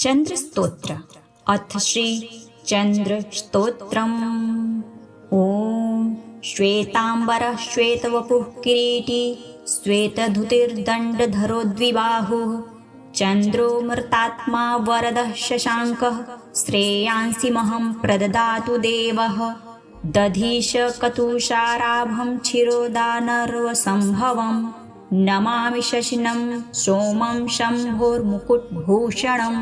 चंद्र स्तोत्र अथ श्री चंद्र स्तोत्रम्। ओम श्वेतांबरः श्वेतवपुः किरीटी श्वेतधुतिर्दण्डधरो द्विबाहुः चंद्रो मृतात्मा वरदः शशाङ्कः श्रेयांसि महं प्रददातु देवः दधीश कतुषाराभं क्षीरोदानर्वसम्भवम् नमामि शशिनं सोमं शम्भोर्मुकुटभूषणम्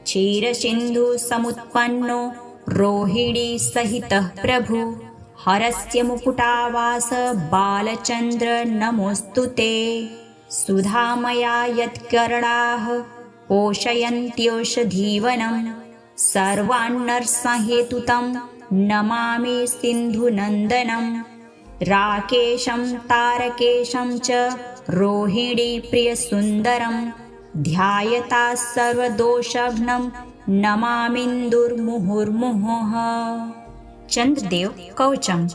क्षीरसिन्धुसमुत्पन्नो रोहिणी सहितः प्रभु हरस्य मुकुटावास बालचन्द्र नमोऽस्तु ते सुधामया यत्कर्णाः पोषयन्त्योषधीवनं सर्वान्नरसंहेतुतं नमामि सिन्धुनन्दनम् राकेशं तारकेशं च रोहिणी प्रियसुन्दरं ध्यायता सर्वदोषघ्नं नमामिन्दुर्मुहुर्मुहुः। चन्द्रदेव कवचम्।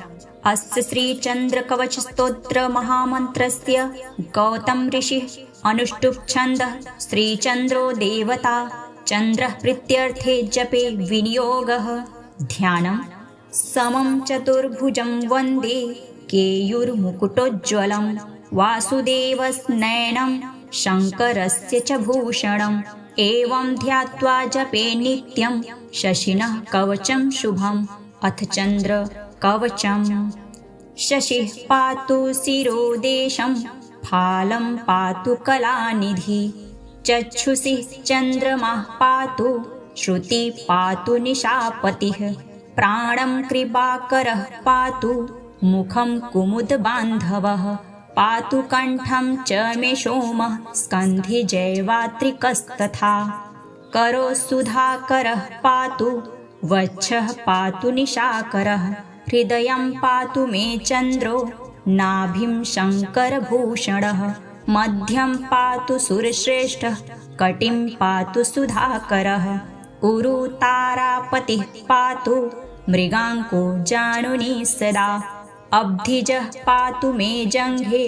अस्य श्रीचन्द्रकवचस्तोत्र महामन्त्रस्य गौतम ऋषिः अनुष्टुप् छन्दः श्रीचन्द्रो देवता चन्द्रः प्रीत्यर्थे जपे विनियोगः। ध्यानम् समं चतुर्भुजं वन्दे केयूरमुकुटोज्ज्वलं वासुदेवस्नयनं शङ्करस्य च भूषणम् एवं ध्यात्वा जपे नित्यं शशिनः कवचं शुभम्। अथ चन्द्र कवचम्। शशिः पातु शिरोदेशं फालं पातु कलानिधि चक्षुषि चन्द्रमाः पातु श्रुति पातु निशापतिः प्राणं कृपाकरः पातु मुखं कुमुदबान्धवः पातु कण्ठं च मे सोमः स्कन्धि जैवात्रिकस्तथा करो सुधाकरः पातु वक्षः पातु निशाकरः हृदयं पातु मे चन्द्रो नाभिं शङ्करभूषणः मध्यं पातु सुरश्रेष्ठः कटिं पातु सुधाकरः उरु तारापतिः पातु मृगाङ्को जानुनी सदा अब्धिजः पातु मे जङ्घे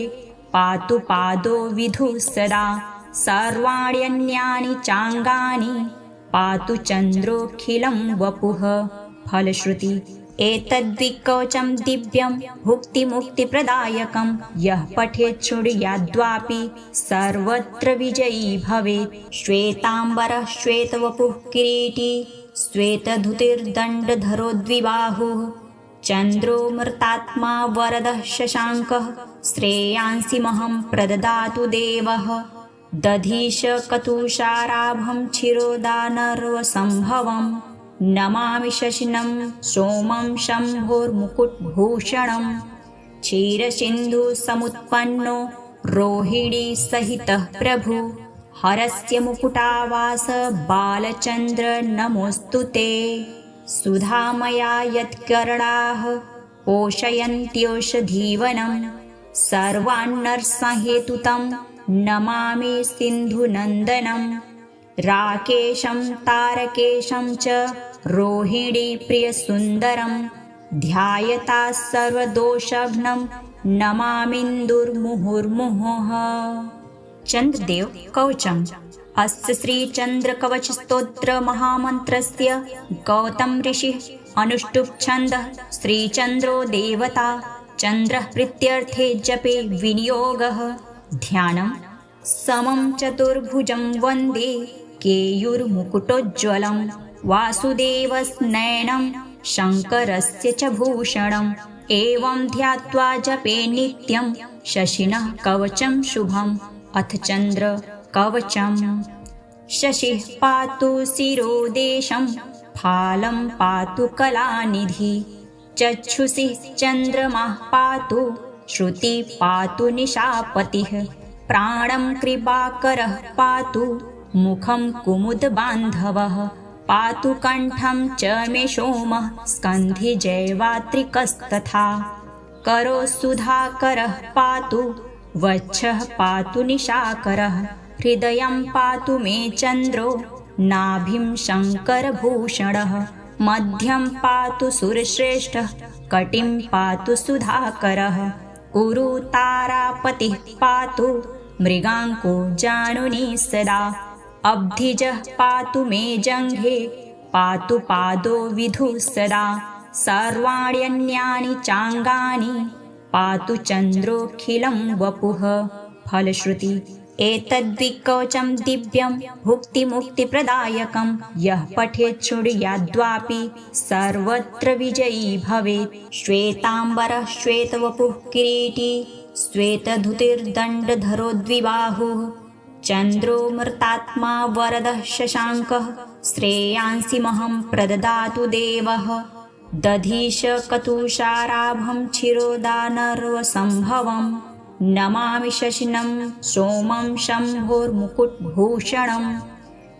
पातु पादो विधुः सदा सर्वाण्यन्यानि चाङ्गानि पातु चन्द्रोऽखिलं वपुः। फलश्रुति एतद्विकवचं दिव्यं भुक्तिमुक्तिप्रदायकं यः पठेत् शृणुयाद्वापि सर्वत्र विजयी भवेत्। श्वेतांबरः श्वेतवपुः किरीटी श्वेतधुतिर्दण्डधरो द्विबाहुः चन्द्रो मृतात्मा वरदः शशाङ्कः श्रेयांसि महं प्रददातु देवः दधीश कतुषाराभं क्षीरोदानर्वसम्भवम् नमामि शशिनं सोमं शम्भोर्मुकुटभूषणम् क्षीरसिन्धुसमुत्पन्नो रोहिणी सहितः प्रभु हरस्य मुकुटावास बालचन्द्र नमोऽस्तु ते सुधामया यत्कर्णाः पोषयन्त्योषधीवनं सर्वान्नरसंहेतुतं नमामि सिन्धुनन्दनम् राकेशं तारकेशं च रोहिणी प्रियसुन्दरं ध्यायता सर्वदोषघ्नं नमामिन्दुर्मुहुर्मुहुः। चन्द्रदेव कवचम्। अस्य श्रीचन्द्रकवचस्तोत्र महामन्त्रस्य गौतम ऋषिः अनुष्टुप् छन्दः श्रीचन्द्रो देवता चन्द्रः प्रीत्यर्थे जपे विनियोगः। ध्यानम् समं चतुर्भुजं वन्दे केयूरमुकुटोज्ज्वलं वासुदेवस्नयनं शङ्करस्य च भूषणम् एवं ध्यात्वा जपे नित्यं शशिनः कवचं शुभम्। अथ चन्द्र कवचम्। शशिः पातु शिरोदेशं फालं पातु कलानिधि चक्षुषि चन्द्रमाः पातु श्रुति पातु निशापतिः प्राणं कृपाकरः पातु मुखं कुमुदबान्धवः पातु कण्ठं च मे सोमः स्कन्धि जैवात्रिकस्तथा करो सुधाकरः पातु वक्षः पातु निशाकरः हृदयं पातु मे चन्द्रो नाभिं शङ्करभूषणः मध्यं पातु सुरश्रेष्ठः कटिं पातु सुधाकरः उरु तारापतिः पातु मृगाङ्को जानुनी सदा अब्धिजः पातु मे जङ्घे पातु पादो विधुः सदा सर्वाण्यन्यानि चाङ्गानि पातु चन्द्रोऽखिलं वपुः। फलश्रुति एतद्विकवचं दिव्यं भुक्तिमुक्तिप्रदायकं यः पठेत् शृणुयाद्वापि सर्वत्र विजयी भवेत्। श्वेताम्बरः श्वेतवपुः किरीटी श्वेतधुतिर्दण्डधरो द्विबाहुः चन्द्रो मृतात्मा वरदः शशाङ्कः श्रेयांसि महं प्रददातु देवः। दधीशकतुषाराभं क्षीरोदानर्वसम्भवं नमामि शशिनं सोमं शम्भोर्मुकुटभूषणं।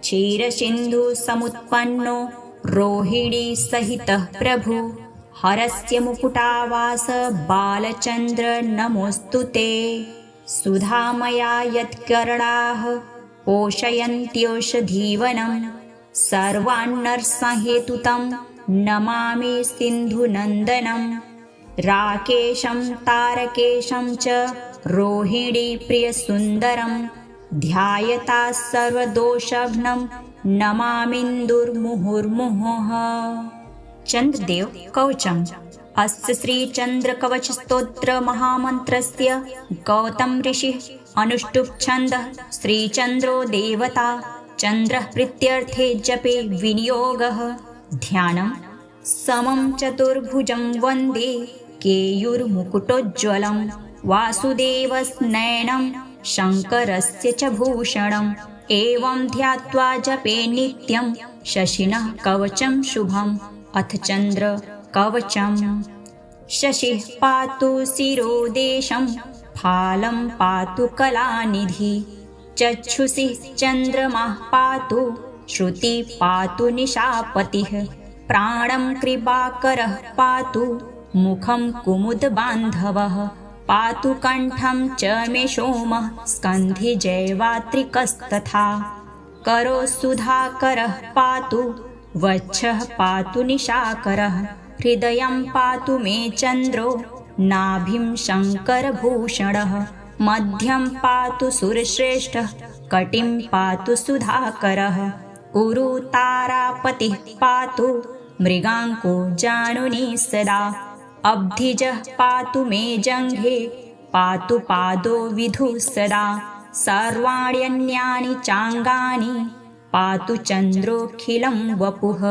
क्षीरसिन्धुसमुत्पन्नो रोहिणीसहितः प्रभु हरस्य मुकुटावास बालचन्द्र नमोऽस्तु ते। सुधामया यत्कर्णाः पोषयन्त्योषधीवनं सर्वान्नरसंहेतुतं नमामि सिन्धुनन्दनं। राकेशं तारकेशं च रोहिणीप्रियसुन्दरं ध्यायता सर्वदोषघ्नं नमामिन्दुर्मुहुर्मुहुः। चन्द्रदेव कवचम्। अस्य श्रीचन्द्रकवचस्तोत्र महामन्त्रस्य गौतम ऋषिः अनुष्टुप् छन्दः श्रीचन्द्रो देवता चन्द्रः प्रीत्यर्थे जपे विनियोगः। ध्यानं समं चतुर्भुजं वन्दे केयूरमुकुटोज्ज्वलं वासुदेवस्नयनं शङ्करस्य च भूषणम्। एवं ध्यात्वा जपे नित्यं शशिनः कवचं शुभम्। अथ चन्द्र कवचम्। शशिः पातु शिरोदेशं फालं पातु कलानिधि चक्षुषि चन्द्रमाः पातु श्रुति पातु निशापतिः। प्राणं कृपाकरः पातु मुखं कुमुदबान्धवः पातु कण्ठं च मे सोमः स्कन्धि जैवात्रिकस्तथा। करो सुधाकरः पातु वक्षः पातु निशाकरः हृदयं पातु मे चन्द्रो नाभिं शङ्करभूषणः। मध्यं पातु सुरश्रेष्ठः कटिं पातु सुधाकरः। उरु तारापतिः पातु मृगाङ्को जानुनी सदा। अब्धिजः पातु मे जङ्घे पातु पादो विधुः सदा। सर्वाण्यन्यानि चाङ्गानि पातु चन्द्रोऽखिलं वपुः।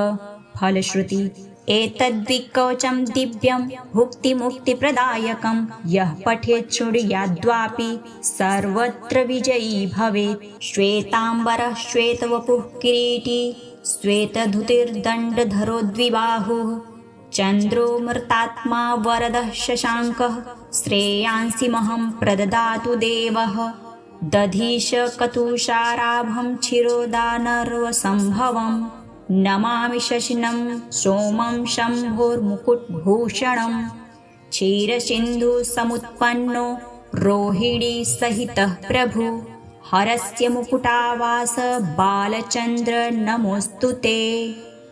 फलश्रुति एतद्विकवचं दिव्यं भुक्तिमुक्तिप्रदायकं यः पठेत् शृणुयाद्वापि सर्वत्र विजयी भवेत्। श्वेताम्बरः श्वेतवपुः किरीटी श्वेतधुतिर्दण्डधरो द्विबाहुः चन्द्रो मृतात्मा वरदः शशाङ्कः श्रेयांसि महं प्रददातु देवः। दधीशकतुषाराभं क्षीरोदानर्वसम्भवं नमामि शशिनं सोमं शम्भोर्मुकुटभूषणं। क्षीरसिन्धुसमुत्पन्नो रोहिणीसहितः प्रभु हरस्य मुकुटावास बालचन्द्र नमोऽस्तु ते।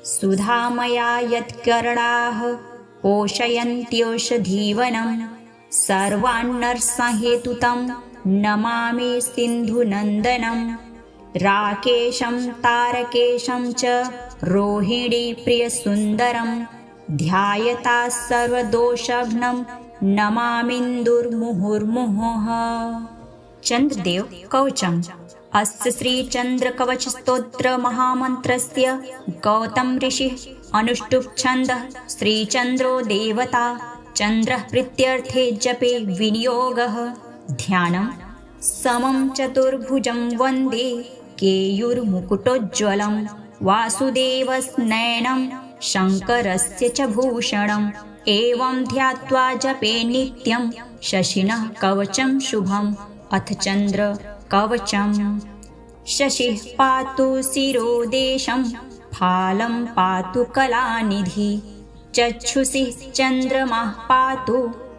सुधामया यत्कर्णाः पोषयन्त्योषधीवनं सर्वान्नरसंहेतुतं नमामि सिन्धुनन्दनं। राकेशं तारकेशं च रोहिणीप्रियसुन्दरं ध्यायता सर्वदोषघ्नं नमामिन्दुर्मुहुर्मुहुः। चन्द्रदेव कवचम्। अस्य श्रीचन्द्रकवचस्तोत्र महामन्त्रस्य गौतम ऋषिः अनुष्टुप् छन्दः श्रीचन्द्रो देवता चन्द्रः प्रीत्यर्थे जपे विनियोगः। ध्यानं समं चतुर्भुजं वन्दे केयूरमुकुटोज्ज्वलं वासुदेवस्नयनं शङ्करस्य च भूषणम्। एवं ध्यात्वा जपे नित्यं शशिनः कवचं शुभम्। अथ चन्द्र कवचम्। शशिः पातु शिरोदेशं फालं पातु कलानिधि चक्षुषि चन्द्रमाः पातु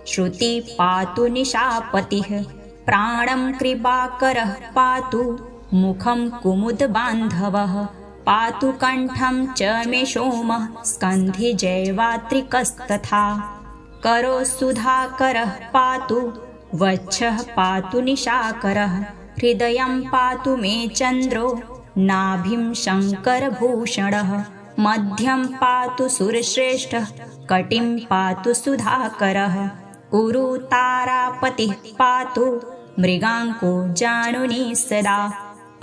श्रुति पातु निशापतिः। प्राणं कृपाकरः पातु मुखं कुमुदबान्धवः पातु कण्ठं च मे सोमः स्कन्धि जैवात्रिकस्तथा। करो सुधाकरः पातु वक्षः पातु निशाकरः हृदयं पातु मे चन्द्रो नाभिं शङ्करभूषणः मध्यं पातु सुरश्रेष्ठः कटिं पातु सुधाकरः उरु तारापतिः पातु मृगाङ्को जानुनी सदा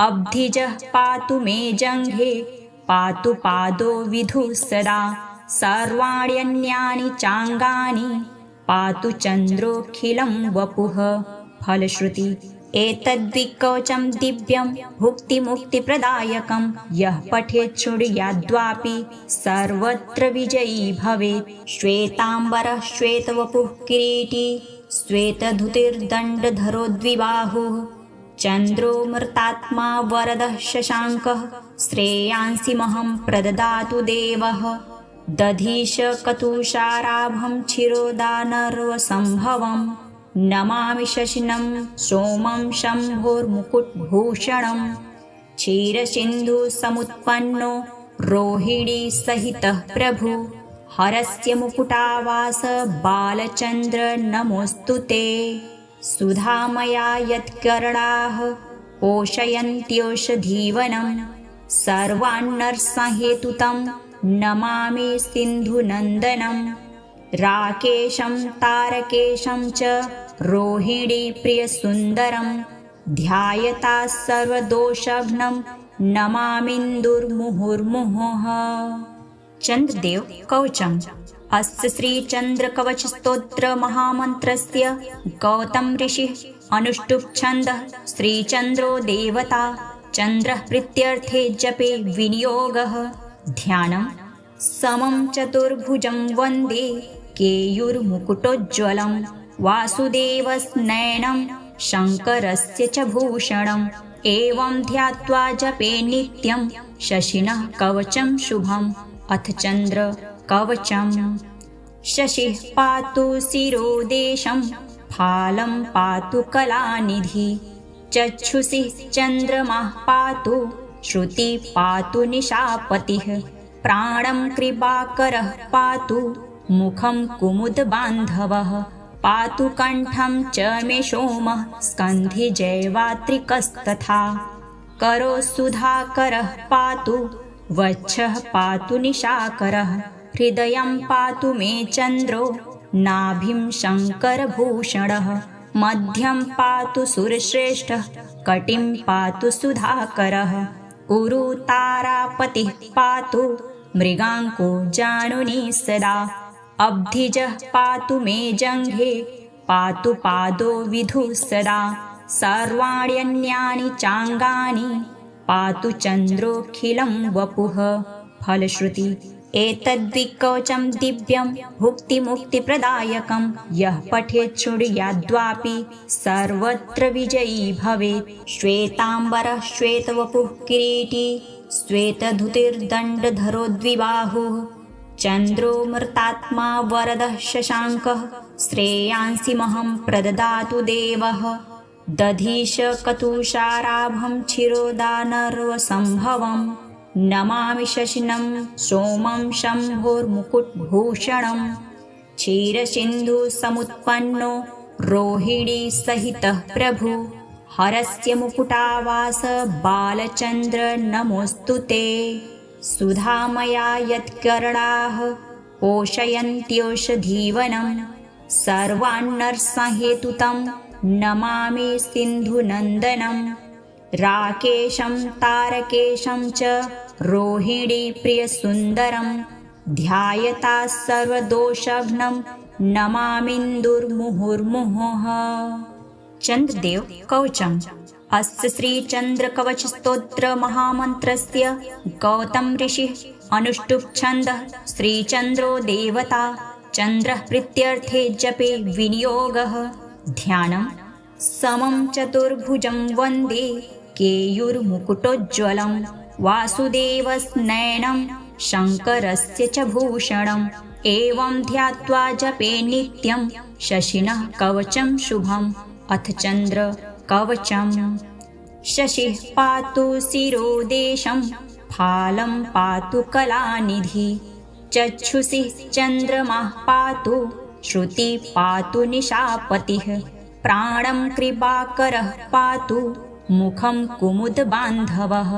अब्धिजः पातु मे जङ्घे पातु पादो विधुः सदा सर्वाण्यन्यानि चाङ्गानि पातु चन्द्रोऽखिलं वपुः फलश्रुति एतद्विकवचं दिव्यं भुक्तिमुक्तिप्रदायकं यः पठेत् शृणुयाद्वापि सर्वत्र विजयी भवेत् श्वेताम्बरः श्वेतवपुः किरीटी श्वेतधुतिर्दण्डधरो द्विबाहुः चन्द्रो मृतात्मा वरदः शशाङ्कः श्रेयांसि महं प्रददातु देवः दधीश कतुषाराभं क्षीरोदानर्वसम्भवम् नमामि शशिनं सोमं शम्भोर्मुकुटभूषणं क्षीरसिन्धुसमुत्पन्नो रोहिणीसहितः प्रभु हरस्य मुकुटावास बालचन्द्र नमोऽस्तु ते सुधामया यत्कर्णाः पोषयन्त्योषधीवनं सर्वान्नरसंहेतुतं नमामि सिन्धुनन्दनं राकेशं तारकेशं च रोहिणीप्रियसुन्दरं ध्यायता सर्वदोषघ्नं नमामिन्दुर्मुहुर्मुहुः चन्द्रदेव कवचम् अस्य श्रीचन्द्रकवचस्तोत्रमहामन्त्रस्य गौतम ऋषिः अनुष्टुप् छन्दः श्रीचन्द्रो देवता चन्द्रः प्रीत्यर्थे जपे विनियोगः ध्यानं समं चतुर्भुजं वन्दे केयूर्मुकुटोज्ज्वलं वासुदेवस्नयनं शङ्करस्य च भूषणम् एवं ध्यात्वा जपे नित्यं शशिनः कवचं शुभम् अथ चन्द्र कवचम् शशिः पातु शिरोदेशं फालं पातु कलानिधि चक्षुषि चन्द्रमाः पातु श्रुति पातु निशापतिः प्राणं कृपाकरः पातु मुखं कुमुदबान्धवः पातु कण्ठं च मे सोमः स्कन्धे जैवात्रिकस्तथा करो सुधाकरः पातु वक्षः पातु निशाकरः हृदयं पातु मे चन्द्रो नाभिं शङ्करभूषणः मध्यं पातु सुरश्रेष्ठः कटिं पातु सुधाकरः उरु तारापतिः पातु मृगाङ्को जानुनी सदा अब्धिजः पातु मे जङ्घे पातु पादो विधुः सदा सर्वाण्यन्यानि चाङ्गानि पातु चन्द्रोऽखिलं वपुः फलश्रुति एतद्विकवचं दिव्यं भुक्तिमुक्तिप्रदायकं यः पठेत् शृणुयाद्वापि सर्वत्र विजयी भवेत् श्वेताम्बरः श्वेतवपुः किरीटी श्वेतधुतिर्दण्डधरो द्विबाहुः चन्द्रो मृतात्मा वरदः शशाङ्कः श्रेयांसि महं प्रददातु देवः दधीश कतुषाराभं क्षीरोदानर्वसम्भवम् नमामि शशिनं सोमं शम्भोर्मुकुटभूषणं क्षीरसिन्धुसमुत्पन्नो रोहिणीसहितः प्रभु हरस्य मुकुटावास बालचन्द्र नमोऽस्तु ते सुधामया यत्कर्णाः पोषयन्त्योषधीवनं सर्वान्नरसंहेतुतं नमामि सिन्धुनन्दनं राकेशं तारकेशं च रोहिणीप्रियसुन्दरं ध्यायता सर्वदोषघ्नं नमामिन्दुर्मुहुर्मुहुः चन्द्रदेव कवचम् अस्य श्रीचन्द्रकवचस्तोत्रमहामन्त्रस्य गौतम ऋषिः अनुष्टुप् छन्दः श्रीचन्द्रो देवता चन्द्रः प्रीत्यर्थे जपे विनियोगः ध्यानं समं चतुर्भुजं वन्दे केयूर्मुकुटोज्ज्वलं वासुदेवस्नयनं शङ्करस्य च भूषणम् एवं ध्यात्वा जपे नित्यं शशिनः कवचं शुभम् अथ चन्द्र कवचम् शशिः पातु शिरोदेशं फालं पातु कलानिधि चक्षुषि चन्द्रमाः पातु श्रुति पातु निशापतिः प्राणं कृपाकरः पातु मुखं कुमुदबान्धवः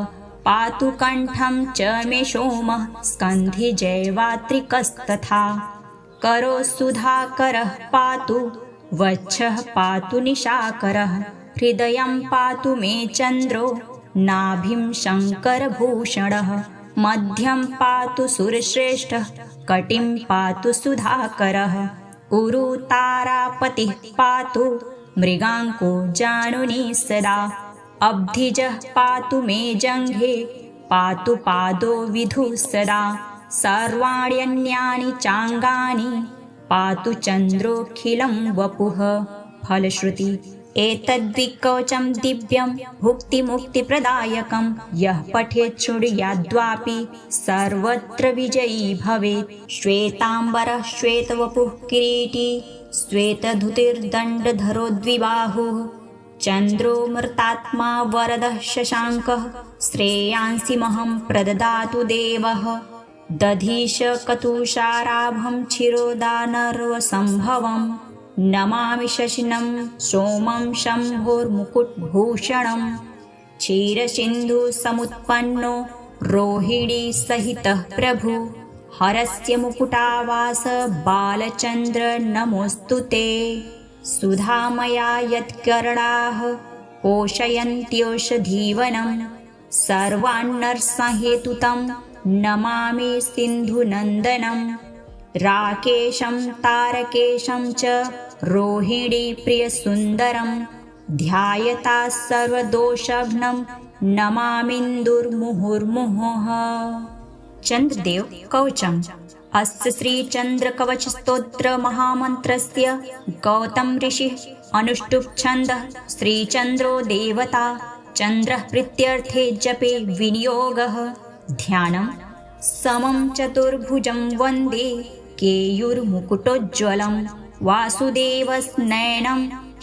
पातु कण्ठं च मे सोमः स्कन्धिजैवात्रिकस्तथा करो सुधाकरः पातु वक्षः पातु निशाकरः हृदयं पातु मे चन्द्रो नाभिं शङ्करभूषणः मध्यं पातु सुरश्रेष्ठः कटिं पातु सुधाकरः उरु तारापतिः पातु मृगाङ्को जानुनी सदा अब्धिजः पातु मे जङ्घे पातु पादो विधुः सदा सर्वाण्यन्यानि चाङ्गानि पातु चन्द्रोऽखिलं वपुः। फलश्रुति एतद्विकवचं दिव्यं भुक्तिमुक्तिप्रदायकं यः पठेत् शृणुयाद्वापि सर्वत्र विजयी भवेत्। श्वेताम्बरः श्वेतवपुः किरीटी श्वेतधुतिर्दण्डधरो द्विबाहुः चन्द्रो मृतात्मा वरदः शशाङ्कः श्रेयांसि महं प्रददातु देवः दधीशकतुषाराभं क्षीरोदानर्वसम्भवम् नमामि शशिनं सोमं शम्भोर्मुकुटभूषणं क्षीरसिन्धुसमुत्पन्नो रोहिणीसहितः प्रभु हरस्य मुकुटावास बालचन्द्र नमोऽस्तु ते सुधामया यत्कर्णाः पोषयन्त्योषधीवनं सर्वान्नरसंहेतुतं नमामि सिन्धुनन्दनं राकेशं तारकेशं च रोहिणीप्रियसुन्दरं ध्यायता सर्वदोषघ्नं नमामिन्दुर्मुहुर्मुहुः। चन्द्रदेव कवचम् अस्य श्रीचन्द्रकवचस्तोत्र महामन्त्रस्य गौतम ऋषिः अनुष्टुप् छन्दः श्रीचन्द्रो देवता चन्द्रः प्रीत्यर्थे जपे विनियोगः। ध्यानं समं चतुर्भुजं वन्दे केयूर्मुकुटोज्ज्वलं वासुदेवस्नयनं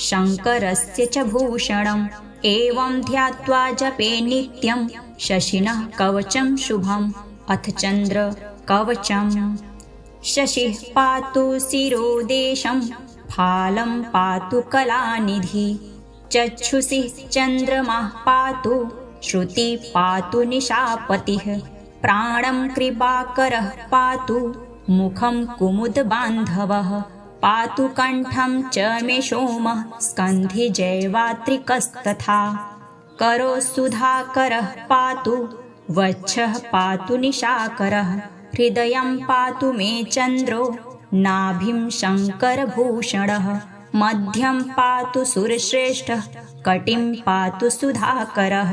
शङ्करस्य च भूषणम् एवं ध्यात्वा जपे नित्यं शशिनः कवचं शुभम्। अथ चन्द्र कवचम् शशिः पातु शिरोदेशं फालं पातु कलानिधि चक्षुषि चन्द्रमाः पातु श्रुति पातु निशापतिः प्राणं कृपाकरः पातु मुखं कुमुदबान्धवः पातु कण्ठं च मे सोमः स्कन्धिजैवात्रिकस्तथा करो सुधाकरः पातु वक्षः पातु निशाकरः हृदयं पातु मे चन्द्रो नाभिं शङ्करभूषणः मध्यं पातु सुरश्रेष्ठः कटिं पातु सुधाकरः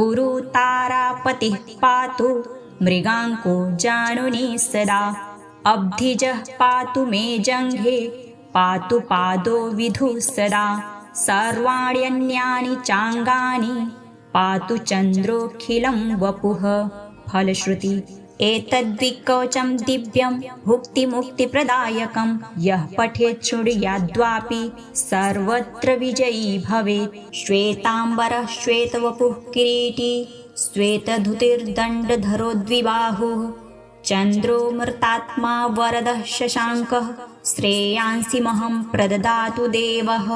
उरु तारापतिः पातु मृगाङ्को जानुनी सदा अब्धिजः पातु मे जङ्घे पातु पादो विधुः सदा सर्वाण्यन्यानि चाङ्गानि पातु चन्द्रोऽखिलं वपुः। फलश्रुति एतद्विकवचं दिव्यं भुक्तिमुक्तिप्रदायकं यः पठेत् शृणुयाद्वापि सर्वत्र विजयी भवेत्। श्वेताम्बरः श्वेतवपुः किरीटी श्वेतधुतिर्दण्डधरो द्विबाहुः चन्द्रो मृतात्मा वरदः शशाङ्कः श्रेयांसि महं प्रददातु देवः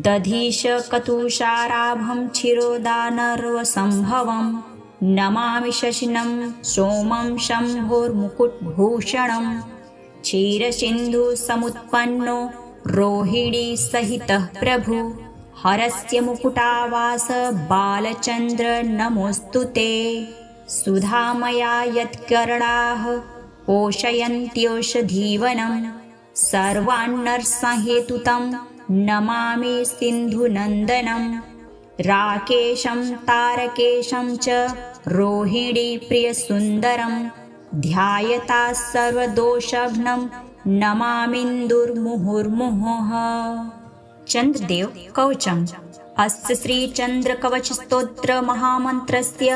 दधीशकतुषाराभं क्षीरोदानर्वसम्भवम् नमामि शशिनं सोमं शम्भोर्मुकुटभूषणं क्षीरसिन्धुसमुत्पन्नो रोहिणीसहितः प्रभु हरस्य मुकुटावास बालचन्द्र नमोऽस्तु ते सुधामया यत्कर्णाः पोषयन्त्योषधीवनं सर्वान्नरसंहेतुतं नमामि सिन्धुनन्दनं राकेशं तारकेशं च रोहिणीप्रियसुन्दरं ध्यायता सर्वदोषघ्नं नमामिन्दुर्मुहुर्मुहुः। चन्द्रदेव कवचम् अस्य श्रीचन्द्रकवचस्तोत्र महामन्त्रस्य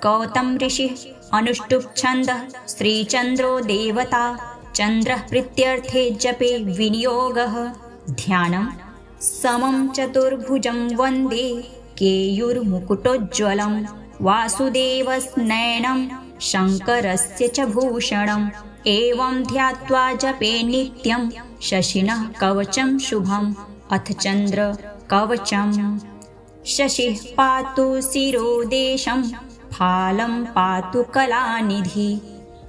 गौतम ऋषिः अनुष्टुप् छन्दः श्रीचन्द्रो देवता चन्द्रः प्रीत्यर्थे जपे विनियोगः। ध्यानं समं चतुर्भुजं वन्दे केयूर्मुकुटोज्ज्वलं वासुदेवस्नयनं शङ्करस्य च भूषणम् एवं ध्यात्वा जपे नित्यं शशिनः कवचं शुभम्। अथ चन्द्र कवचम् शशिः पातु शिरोदेशं फालं पातु कलानिधि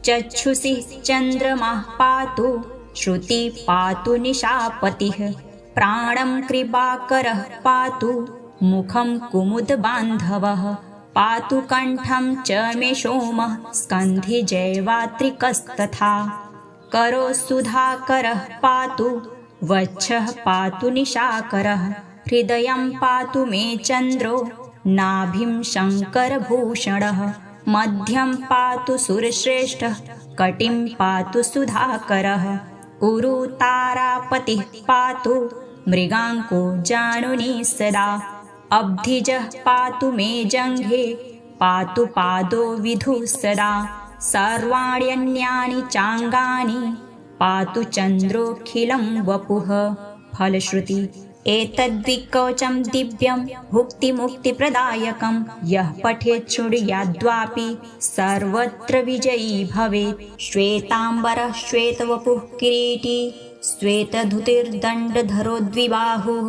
चक्षुषि चन्द्रमाः पातु श्रुति पातु निशापतिः प्राणं कृपाकरः पातु मुखं कुमुदबान्धवः पातु कण्ठं च मे सोमः स्कन्धि जैवात्रिकस्तथा करो सुधाकरः पातु वक्षः पातु निशाकरः हृदयं पातु मे चन्द्रो नाभिं शङ्करभूषणः मध्यं पातु सुरश्रेष्ठः कटिं पातु सुधाकरः उरु तारापतिः पातु मृगाङ्को जानुनी सदा अब्धिजः पातु मे जङ्घे पातु पादो विधुः सदा सर्वाण्यन्यानि चाङ्गानि पातु चन्द्रोऽखिलं वपुः फलश्रुति एतद्विकवचं दिव्यं भुक्तिमुक्तिप्रदायकं यः पठेत् शृणुयाद्वापि सर्वत्र विजयी भवेत् श्वेताम्बरः श्वेतवपुः किरीटी श्वेतधुतिर्दण्डधरो द्विबाहुः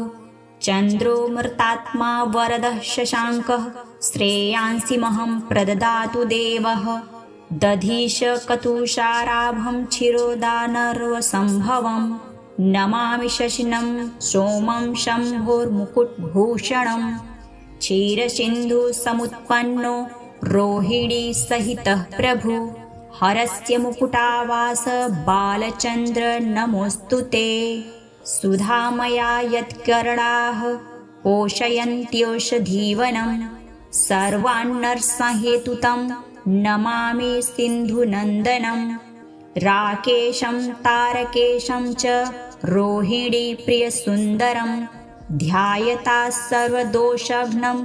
चन्द्रो मृतात्मा वरदः शशाङ्कः श्रेयांसि महं प्रददातु देवः दधीशकतुषाराभं क्षीरोदानर्वसम्भवम् नमामि शशिनं सोमं शम्भोर्मुकुटभूषणं क्षीरसिन्धुसमुत्पन्नो रोहिणीसहितः प्रभु हरस्य मुकुटावास बालचन्द्र नमोऽस्तु ते सुधामया यत्कर्णाः पोषयन्त्योषधीवनं सर्वान्नर्सहेतुतं नमामि सिन्धुनन्दनं राकेशं तारकेशं च रोहिणीप्रियसुन्दरं ध्यायता सर्वदोषघ्नं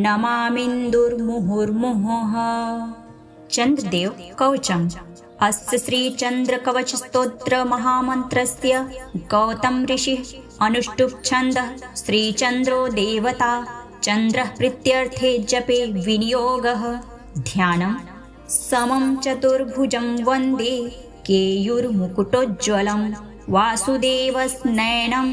नमामिन्दुर्मुहुर्मुहुः चन्द्रदेव कवचम् अस्य श्रीचन्द्रकवचस्तोत्रमहामन्त्रस्य गौतम ऋषिः अनुष्टुप् छन्दः श्रीचन्द्रो देवता चन्द्रः प्रीत्यर्थे जपे विनियोगः ध्यानं समं चतुर्भुजं वन्दे केयूर्मुकुटोज्ज्वलं वासुदेवस्नयनं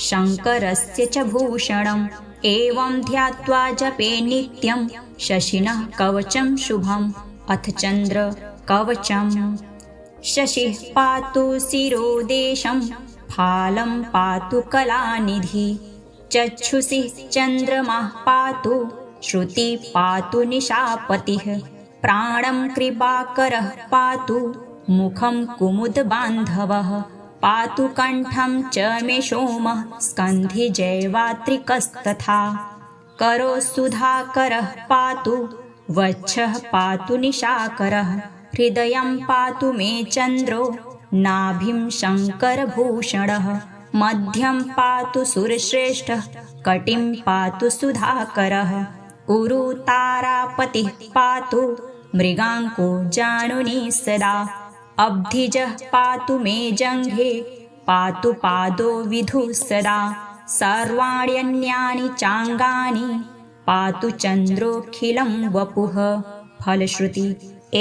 शङ्करस्य च भूषणम् एवं ध्यात्वा जपे नित्यं शशिनः कवचं शुभम् अथ चन्द्र कवचम् शशिः पातु शिरोदेशं फालं पातु कलानिधि चक्षुषि चन्द्रमाः पातु श्रुति पातु निशापतिः प्राणं कृपाकरः पातु मुखं कुमुदबान्धवः पातु कण्ठं च मे सोमः स्कन्धि जैवात्रिकस्तथा करो सुधाकरः पातु वक्षः पातु निशाकरः हृदयं पातु मे चन्द्रो नाभिं शङ्करभूषणः मध्यं पातु सुरश्रेष्ठः कटिं पातु सुधाकरः उरु तारापतिः पातु मृगाङ्को जानुनी सदा अब्धिजः पातु मे जङ्घे पातु पादो विधुः सदा सर्वाण्यन्यानि चाङ्गानि पातु चन्द्रोऽखिलं वपुः फलश्रुति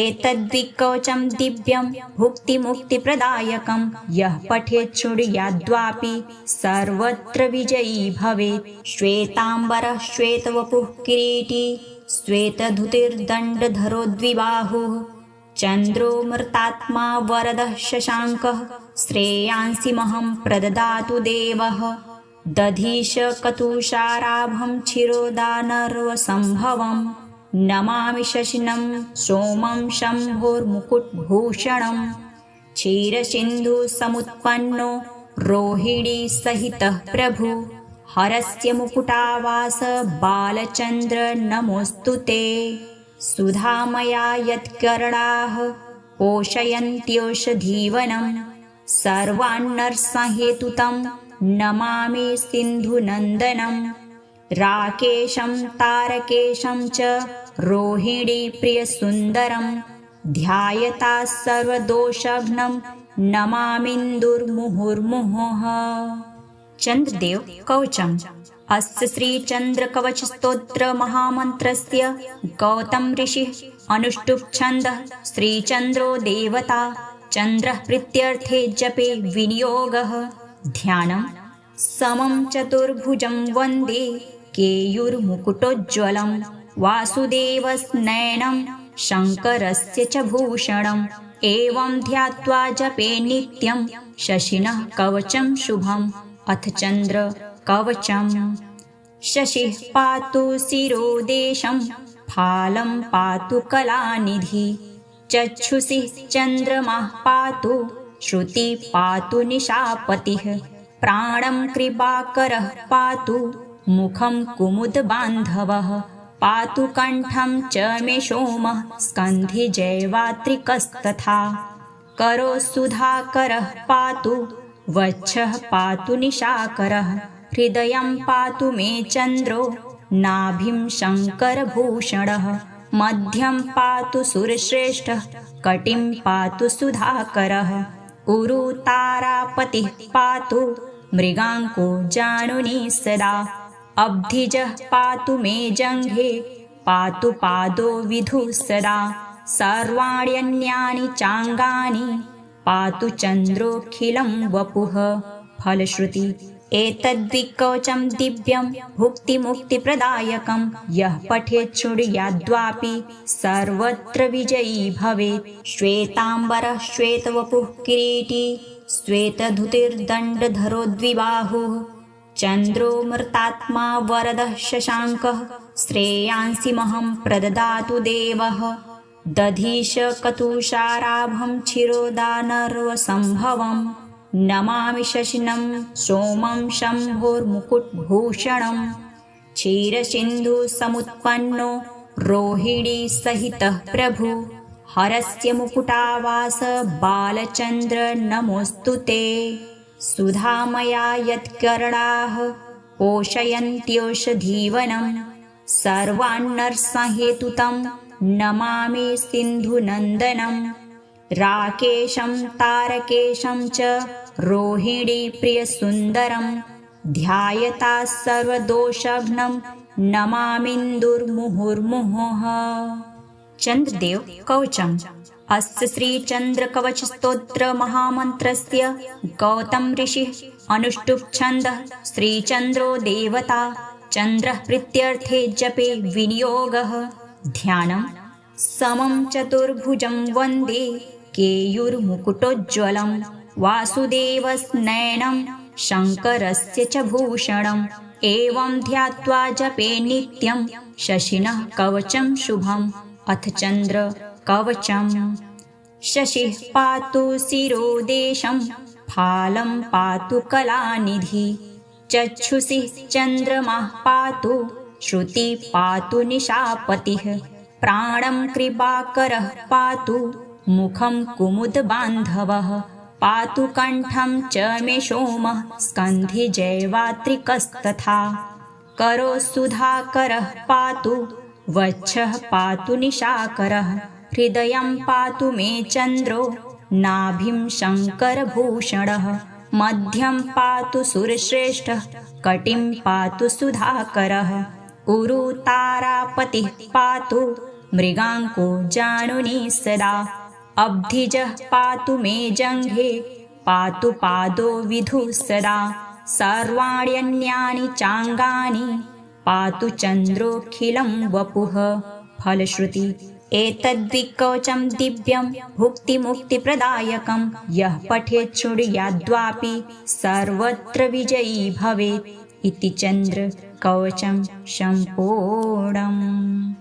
एतद्विकवचं दिव्यं भुक्तिमुक्तिप्रदायकं यः पठेत् शृणुयाद्वापि सर्वत्र विजयी भवेत् श्वेताम्बरः श्वेतवपुः किरीटी श्वेतधुतिर्दण्डधरो द्विबाहुः चन्द्रो मृतात्मा वरदः शशाङ्कः श्रेयांसि महं प्रददातु देवः दधीशकतुषाराभं क्षीरोदानर्वसम्भवम् नमामि शशिनं सोमं शम्भोर्मुकुटभूषणं क्षीरसिन्धुसमुत्पन्नो रोहिणीसहितः प्रभु हरस्य मुकुटावास बालचन्द्र नमोऽस्तु ते सुधामया यत्कर्णाः पोषयन्त्योषधीवनं सर्वान्नर्सहेतुतं नमामि सिन्धुनन्दनं राकेशं तारकेशं च रोहिणीप्रियसुन्दरं ध्यायता सर्वदोषघ्नं नमामिन्दुर्मुहुर्मुहुः चन्द्रदेव कवचम् अस्य श्रीचन्द्रकवचस्तोत्रमहामन्त्रस्य गौतम ऋषिः अनुष्टुप् छन्दः श्रीचन्द्रो देवता चन्द्रः प्रीत्यर्थे जपे विनियोगः ध्यानं समं चतुर्भुजं वन्दे केयूर्मुकुटोज्ज्वलं वासुदेवस्नयनं शङ्करस्य च भूषणम् एवं ध्यात्वा जपे नित्यं शशिनः कवचं शुभम् अथ चन्द्र कवचम् शशिः पातु शिरोदेशं फालं पातु कलानिधि चक्षुषि चन्द्रमाः पातु श्रुति पातु निशापतिः प्राणं कृपाकरः पातु मुखं कुमुदबान्धवः पातु कण्ठं च मे सोमः स्कन्धि जैवात्रिकस्तथा करो सुधाकरः पातु वक्षः पातु निशाकरः हृदयं पातु मे चन्द्रो नाभिं शङ्करभूषणः मध्यं पातु सुरश्रेष्ठः कटिं पातु सुधाकरः उरु तारापतिः पातु मृगाङ्को जानुनी सदा अब्धिजः पातु मे जङ्घे पातु पादो विधुः सदा सर्वाण्यन्यानि चाङ्गानि पातु चन्द्रोऽखिलं वपुः फलश्रुति एतद्विकवचं दिव्यं भुक्तिमुक्तिप्रदायकं यः पठेत् शृणुयाद्वापि सर्वत्र विजयी भवेत् श्वेताम्बरः श्वेतवपुः किरीटी श्वेतधुतिर्दण्डधरो द्विबाहुः चन्द्रो मृतात्मा वरदः शशाङ्कः श्रेयांसि महं प्रददातु देवः दधीशकतुषाराभं क्षीरोदानर्वसम्भवम् नमामि शशिनं सोमं शम्भोर्मुकुटभूषणं क्षीरसिन्धुसमुत्पन्नो रोहिणीसहितः प्रभु हरस्य मुकुटावास बालचन्द्र नमोऽस्तु ते सुधामया यत्कर्णाः पोषयन्त्योषधीवनं सर्वान्नरसंहेतुतं नमामि सिन्धुनन्दनम् राकेशं तारकेशं च रोहिणीप्रियसुन्दरं ध्यायता सर्वदोषघ्नं नमामिन्दुर्मुहुर्मुहुः चन्द्रदेव कवचम् अस्य श्रीचन्द्रकवचस्तोत्र महामन्त्रस्य गौतम ऋषिः अनुष्टुप् छन्दः श्रीचन्द्रो देवता चन्द्रः प्रीत्यर्थे जपे विनियोगः ध्यानं समं चतुर्भुजं वन्दे केयूर्मुकुटोज्ज्वलं वासुदेवस्नयनं शङ्करस्य च भूषणम् एवं ध्यात्वा जपे नित्यं शशिनः कवचं शुभम् अथ चन्द्र कवचम् शशिः पातु शिरोदेशं फालं पातु कलानिधि चक्षुषि चन्द्रमाः पातु श्रुति पातु निशापतिः प्राणं कृपाकरः पातु मुखं कुमुदबान्धवः पातु कण्ठं च मे सोमः स्कन्धि जैवात्रिकस्तथा करो सुधाकरः पातु वक्षः पातु निशाकरः हृदयं पातु मे चन्द्रो नाभिं शङ्करभूषणः मध्यं पातु सुरश्रेष्ठः कटिं पातु सुधाकरः उरु तारापतिः पातु मृगाङ्को जानुनी सदा अब्धिजः पातु मे जङ्घे पातु पादो विधुः सदा सर्वाण्यन्यानि चाङ्गानि पातु चन्द्रोऽखिलं वपुः फलश्रुति एतद्विकवचं दिव्यं भुक्तिमुक्तिप्रदायकं यः पठेत् शृणुयाद्वापि सर्वत्र विजयी भवेत् इति चन्द्र कवचं सम्पूर्णम्।